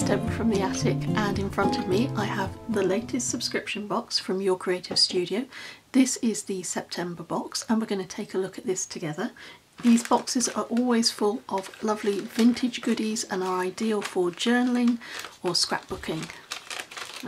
it's Deborah from the attic, and in front of me I have the latest subscription box from Your Creative Studio. This is the September box and we're going to take a look at this together. These boxes are always full of lovely vintage goodies and are ideal for journaling or scrapbooking.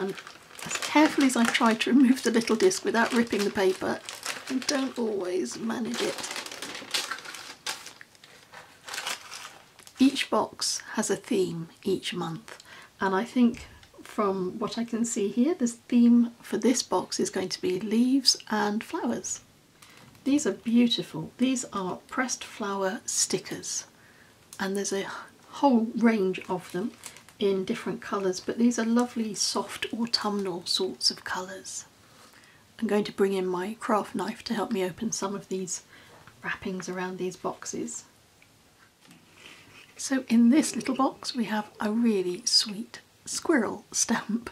And as carefully as I try to remove the little disc without ripping the paper, I don't always manage it. Each box has a theme each month, and I think from what I can see here, the theme for this box is going to be leaves and flowers. These are beautiful. These are pressed flower stickers, and there's a whole range of them in different colours, but these are lovely soft autumnal sorts of colours. I'm going to bring in my craft knife to help me open some of these wrappings around these boxes. So in this little box we have a really sweet squirrel stamp.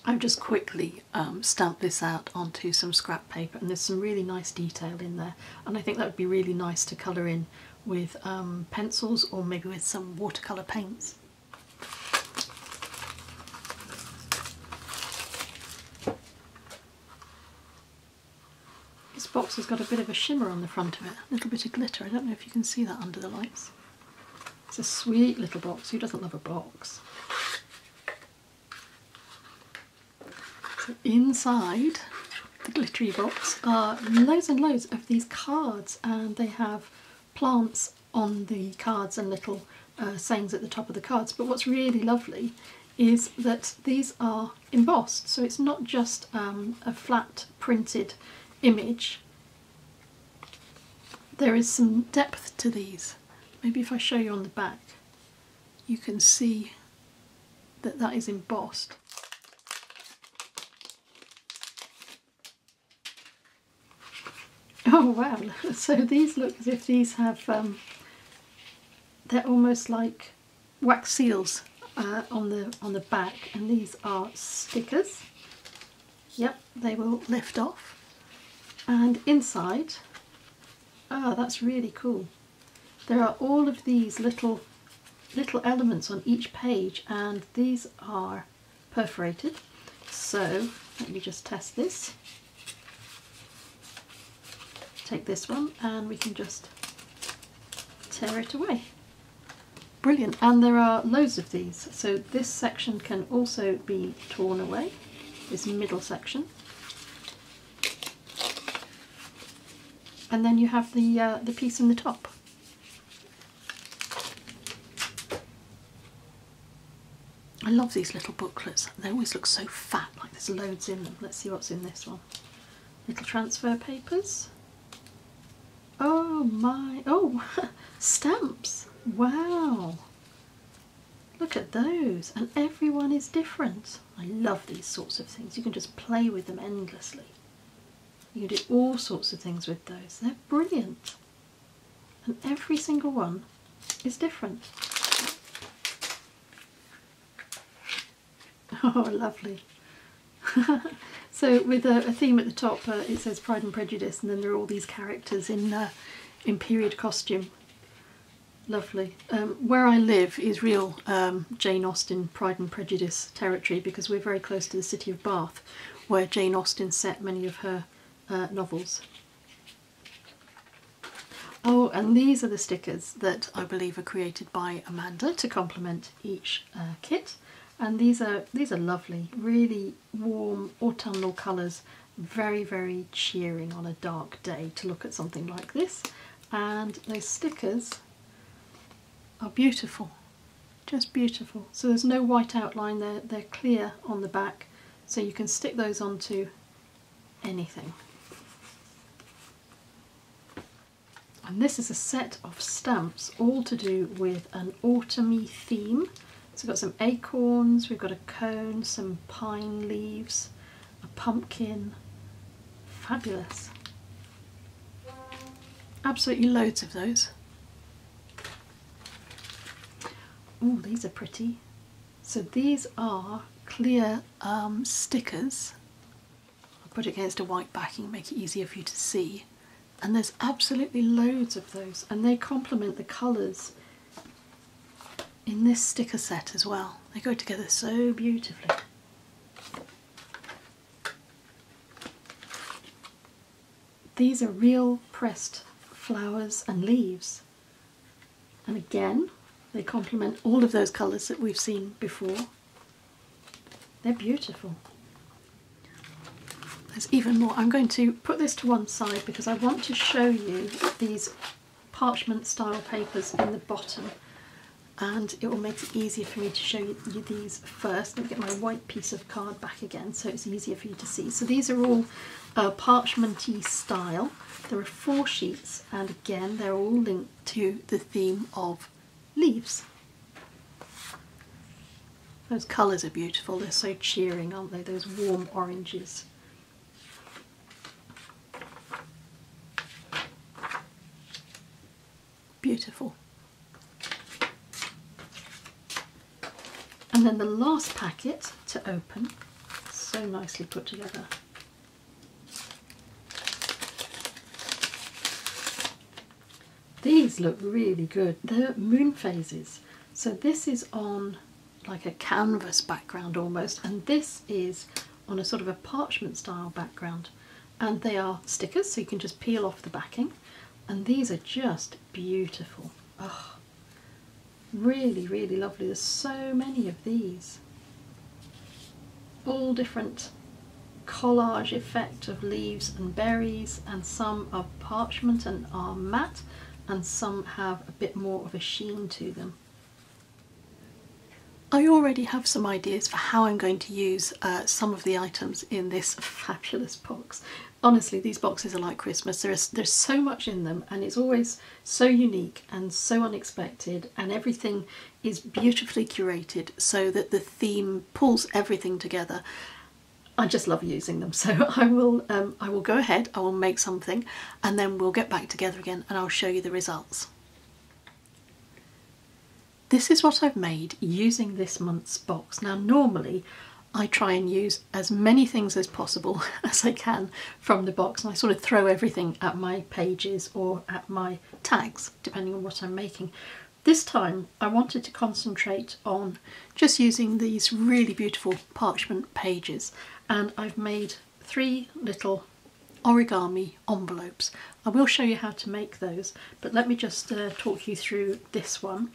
I've just quickly stamped this out onto some scrap paper, and there's some really nice detail in there, and I think that would be really nice to colour in with pencils or maybe with some watercolour paints. This box has got a bit of a shimmer on the front of it, a little bit of glitter. I don't know if you can see that under the lights. It's a sweet little box. Who doesn't love a box? So inside the glittery box are loads and loads of these cards, and they have plants on the cards and little sayings at the top of the cards. But what's really lovely is that these are embossed, so it's not just a flat printed image. There is some depth to these. Maybe if I show you on the back, you can see that that is embossed. Oh wow, so these look as if these have, they're almost like wax seals on the back, and these are stickers. Yep, they will lift off. And inside, that's really cool. There are all of these little elements on each page, and these are perforated. So let me just test this. Take this one and we can just tear it away. Brilliant. And there are loads of these. So this section can also be torn away, this middle section. And then you have the piece in the top. I love these little booklets. They always look so fat, like there's loads in them. Let's see what's in this one. Little transfer papers. Oh my, oh, stamps. Wow. Look at those. And everyone is different. I love these sorts of things. You can just play with them endlessly. You can do all sorts of things with those. They're brilliant. And every single one is different. Oh, lovely. So with a theme at the top, it says Pride and Prejudice, and then there are all these characters in period costume. Lovely. Where I live is real Jane Austen Pride and Prejudice territory, because we're very close to the city of Bath, where Jane Austen set many of her novels. Oh, and these are the stickers that I believe are created by Amanda to complement each kit. And these are lovely, really warm autumnal colours, very, very cheering on a dark day to look at something like this. And those stickers are beautiful, just beautiful. So there's no white outline, they're clear on the back, so you can stick those onto anything. And this is a set of stamps, all to do with an autumny theme. So we've got some acorns, we've got a cone, some pine leaves, a pumpkin. Fabulous. Absolutely loads of those. Oh, these are pretty. So these are clear stickers. I'll put it against a white backing, make it easier for you to see. And there's absolutely loads of those, and they complement the colours in this sticker set as well. They go together so beautifully. These are real pressed flowers and leaves. And again, they complement all of those colours that we've seen before. They're beautiful. There's even more. I'm going to put this to one side because I want to show you these parchment style papers in the bottom, and it will make it easier for me to show you these first. Let me get my white piece of card back again so it's easier for you to see. So these are all parchment-y style. There are 4 sheets, and again they're all linked to the theme of leaves. Those colours are beautiful. They're so cheering, aren't they? Those warm oranges. Beautiful. And then the last packet to open, so nicely put together. These look really good. They're moon phases. So this is on like a canvas background almost, and this is on a sort of a parchment style background. And they are stickers, so you can just peel off the backing. And these are just beautiful. Oh, really, really lovely. There's so many of these. All different collage effect of leaves and berries, and some are parchment and are matte, and some have a bit more of a sheen to them. I already have some ideas for how I'm going to use some of the items in this fabulous box. Honestly, these boxes are like Christmas. There's so much in them, and it's always so unique and so unexpected, and everything is beautifully curated so that the theme pulls everything together. I just love using them, so I will go ahead, I will make something, and then we'll get back together again and I'll show you the results. This is what I've made using this month's box. Now normally I try and use as many things as possible as I can from the box, and I sort of throw everything at my pages or at my tags depending on what I'm making. This time I wanted to concentrate on just using these really beautiful parchment pages, and I've made 3 little origami envelopes. I will show you how to make those, but let me just talk you through this one.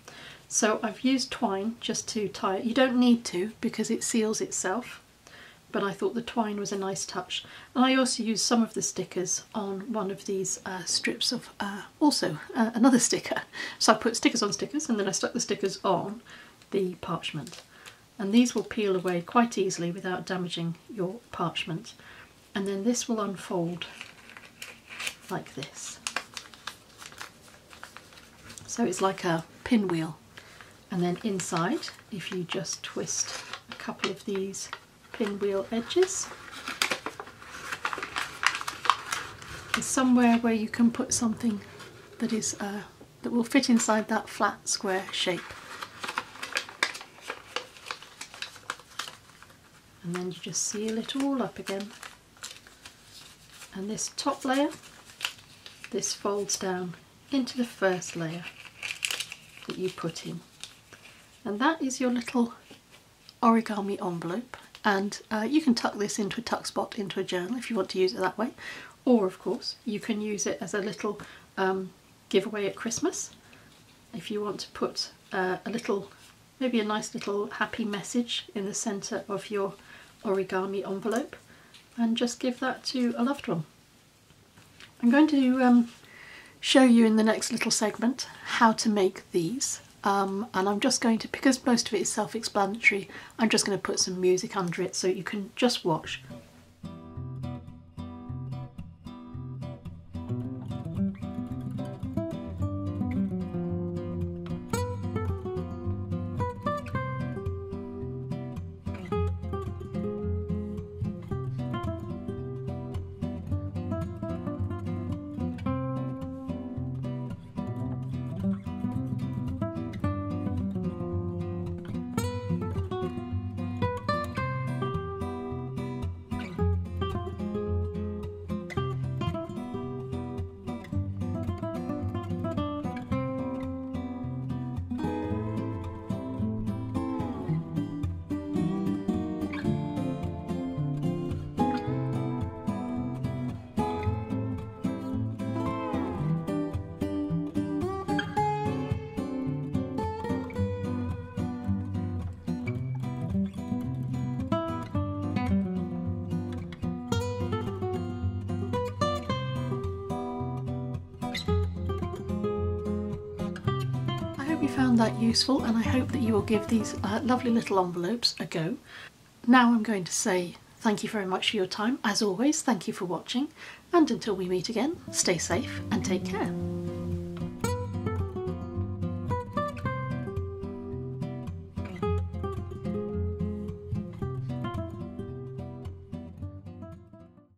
So I've used twine just to tie it. You don't need to because it seals itself, but I thought the twine was a nice touch. And I also used some of the stickers on one of these strips of another sticker. So I put stickers on stickers, and then I stuck the stickers on the parchment. And these will peel away quite easily without damaging your parchment. And then this will unfold like this. So it's like a pinwheel. And then inside, if you just twist a couple of these pinwheel edges, there's somewhere where you can put something that is that will fit inside that flat square shape. And then you just seal it all up again. And this top layer, this folds down into the first layer that you put in. And that is your little origami envelope, and you can tuck this into a tuck spot into a journal if you want to use it that way, or of course you can use it as a little giveaway at Christmas if you want to put maybe a nice little happy message in the centre of your origami envelope, and just give that to a loved one. I'm going to show you in the next little segment how to make these. And I'm just going to, because most of it is self-explanatory, I'm just going to put some music under it so you can just watch. hope you found that useful, and I hope that you will give these lovely little envelopes a go. Now I'm going to say thank you very much for your time. As always, thank you for watching, and until we meet again, stay safe and take care.